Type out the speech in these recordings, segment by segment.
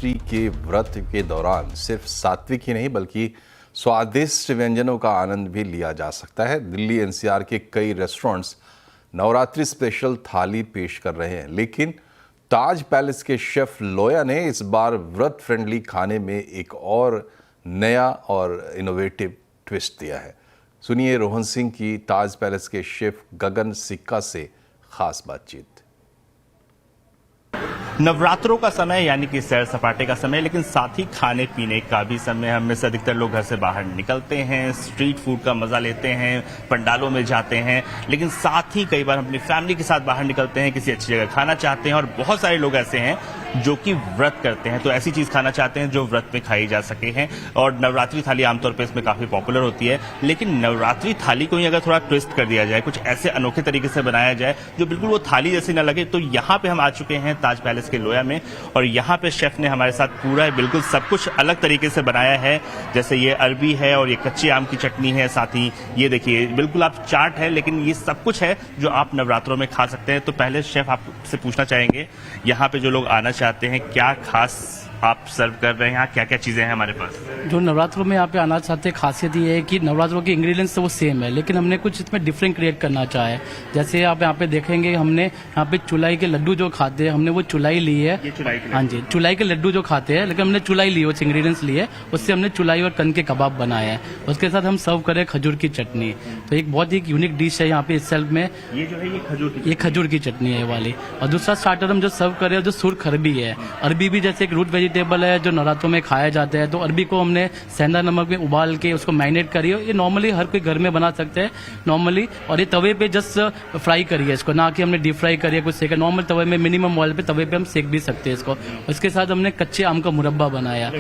नवरात्रि के व्रत के दौरान सिर्फ सात्विक ही नहीं बल्कि स्वादिष्ट व्यंजनों का आनंद भी लिया जा सकता है। दिल्ली एनसीआर के कई रेस्टोरेंट्स नवरात्रि स्पेशल थाली पेश कर रहे हैं, लेकिन ताज पैलेस के शेफ लोया ने इस बार व्रत फ्रेंडली खाने में एक और नया और इनोवेटिव ट्विस्ट दिया है। सुनिए रोहन सिंह की ताज पैलेस के शेफ गगन सिक्का से खास बातचीत। नवरात्रों का समय यानी कि सैर सपाटे का समय, लेकिन साथ ही खाने पीने का भी समय। हम में से अधिकतर लोग घर से बाहर निकलते हैं, स्ट्रीट फूड का मजा लेते हैं, पंडालों में जाते हैं, लेकिन साथ ही कई बार अपनी फैमिली के साथ बाहर निकलते हैं, किसी अच्छी जगह खाना चाहते हैं। और बहुत सारे लोग ऐसे हैं जो कि व्रत करते हैं, तो ऐसी चीज खाना चाहते हैं जो व्रत में खाई जा सके हैं। और नवरात्रि थाली आमतौर पर इसमें काफी पॉपुलर होती है, लेकिन नवरात्रि थाली को ही अगर थोड़ा ट्विस्ट कर दिया जाए, कुछ ऐसे अनोखे तरीके से बनाया जाए जो बिल्कुल वो थाली जैसी ना लगे, तो यहाँ पे हम आ चुके हैं ताज पैलेस के लोया में। और यहाँ पे शेफ ने हमारे साथ पूरा बिल्कुल सब कुछ अलग तरीके से बनाया है। जैसे ये अरबी है और ये कच्चे आम की चटनी है, साथ ही ये देखिए बिल्कुल आप चाट है, लेकिन ये सब कुछ है जो आप नवरात्रों में खा सकते हैं। तो पहले शेफ आपसे पूछना चाहेंगे, यहाँ पे जो लोग आना चाहते हैं क्या खास आप सर्व कर रहे हैं, यहाँ क्या क्या चीजें हैं हमारे पास? जो नवरात्रों में यहाँ पे आना चाहते हैं, खासियत ये है कि नवरात्रों के इंग्रेडिएंट्स तो वो सेम है, लेकिन हमने कुछ इसमें डिफरेंट क्रिएट करना चाहा है। जैसे आप यहाँ पे देखेंगे, हमने यहाँ पे चुलाई के लड्डू जो खाते हैं, हमने वो चुलाई ली है। ये चुलाई के? हाँ जी, चुलाई के लड्डू जो खाते हैं, लेकिन हमने चुलाई ली, उस इंग्रेडिएंट्स लिए, उससे हमने चुलाई और कन के कबाब बनाए हैं। उसके साथ हम सर्व करें खजूर की चटनी। तो एक बहुत ही यूनिक डिश है यहाँ पे इस सेल्फ में। ये जो है ये खजूर की चटनी है ये वाली। और दूसरा स्टार्टर हम जो सर्व करें जो सुर्ख अरबी है। अरबी भी जैसे एक रूट वेजिटेबल है जो नवरात्रों में खाया जाता है, तो अरबी को हमने सेंधा नमक में उबाल के उसको मैरिनेट करिए। ये नॉर्मली हर कोई घर में बना सकते हैं नॉर्मली, और ये तवे पे जस्ट फ्राई करिए इसको, ना कि हमने डीप फ्राई करिए कुछ सेकंड। नॉर्मल तवे में मिनिमम ऑयल पे तवे पे हम सेक भी सकते हैं इसको। उसके साथ हमने कच्चे आम का मुरब्बा बनाया।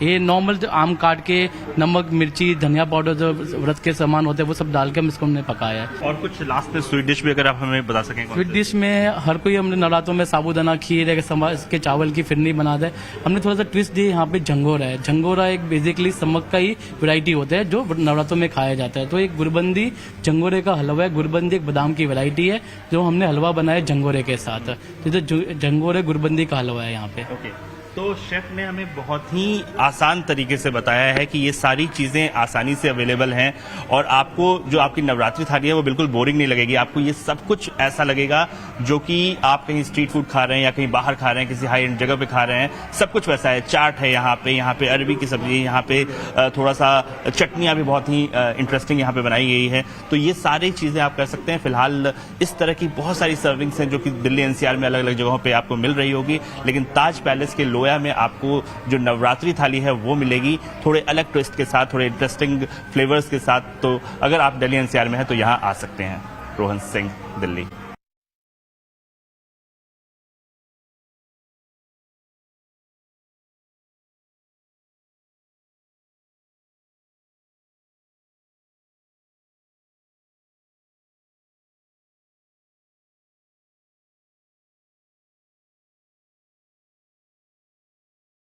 ये नॉर्मल जो आम काट के नमक मिर्ची धनिया पाउडर जो व्रत के सामान होते हैं वो सब डाल के हम इसको हमने पकाया है। और कुछ लास्ट में स्वीट डिश भी अगर आप हमें बता सकें? स्वीट डिश में हर कोई हमने नवरात्रों में साबूदाना खीर है, के चावल की फिरनी बना दे। हमने थोड़ा सा ट्विस्ट दिया, यहाँ पे झंगोरा है। झंगोरा एक बेसिकली समक का ही वैरायटी होता है जो नवरात्रों में खाया जाता है। तो एक गुरबंदी झंगोरे का हलवा है। गुरबंदी एक बादाम की वैरायटी है जो हमने हलवा बनाया झंगोरे के साथ। तो झंगोरे गुरबंदी का हलवा है यहाँ पे। तो शेफ ने हमें बहुत ही आसान तरीके से बताया है कि ये सारी चीजें आसानी से अवेलेबल हैं, और आपको जो आपकी नवरात्रि थाली है वो बिल्कुल बोरिंग नहीं लगेगी। आपको ये सब कुछ ऐसा लगेगा जो कि आप कहीं स्ट्रीट फूड खा रहे हैं या कहीं बाहर खा रहे हैं, किसी हाई एंड जगह पे खा रहे हैं। सब कुछ वैसा है। चाट है यहाँ पे अरबी की सब्जी, यहाँ पे थोड़ा सा चटनियाँ भी बहुत ही इंटरेस्टिंग यहाँ पे बनाई गई है। तो ये सारी चीजें आप कर सकते हैं। फिलहाल इस तरह की बहुत सारी सर्विंग्स हैं जो कि दिल्ली एनसीआर में अलग अलग जगहों पे आपको मिल रही होगी, लेकिन ताज पैलेस के लोया में आपको जो नवरात्रि थाली है वो मिलेगी थोड़े अलग ट्विस्ट के साथ, थोड़े इंटरेस्टिंग फ्लेवर्स के साथ। तो अगर आप दिल्ली एनसीआर में हैं तो यहाँ आ सकते हैं। रोहन सिंह, दिल्ली।